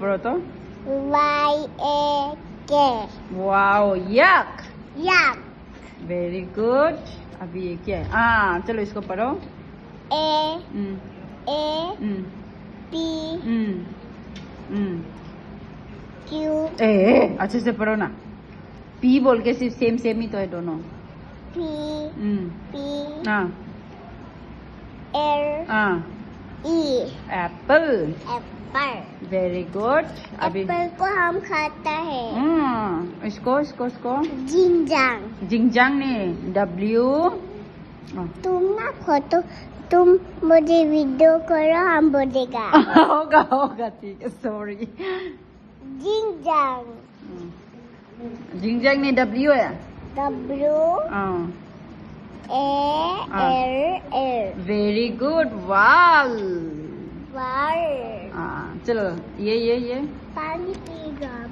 पढ़ो तो। Y-A-K। Wow, यक। Yak। Very good. अभी ये क्या है? हाँ, चलो इसको पढ़ो। A-A-P। Q। अच्छे से पढ़ो ना। पी बोल के सिर्फ सेम ही तो है दोनों। P। हाँ L। हाँ। E। Apple. Apple। Very good. अभी एप्पल को हम खाता है। इसको जिंजांग। जिंगजांग ने W। तुम ना फोटो, तुम मुझे वीडियो करो, हम बोलेगा। होगा ठीक है, सॉरी। जिंजांग। जिंगजांग ने W है। W-A-L-L। Very good. वाल। वाल। चलो ये पानी पीगा।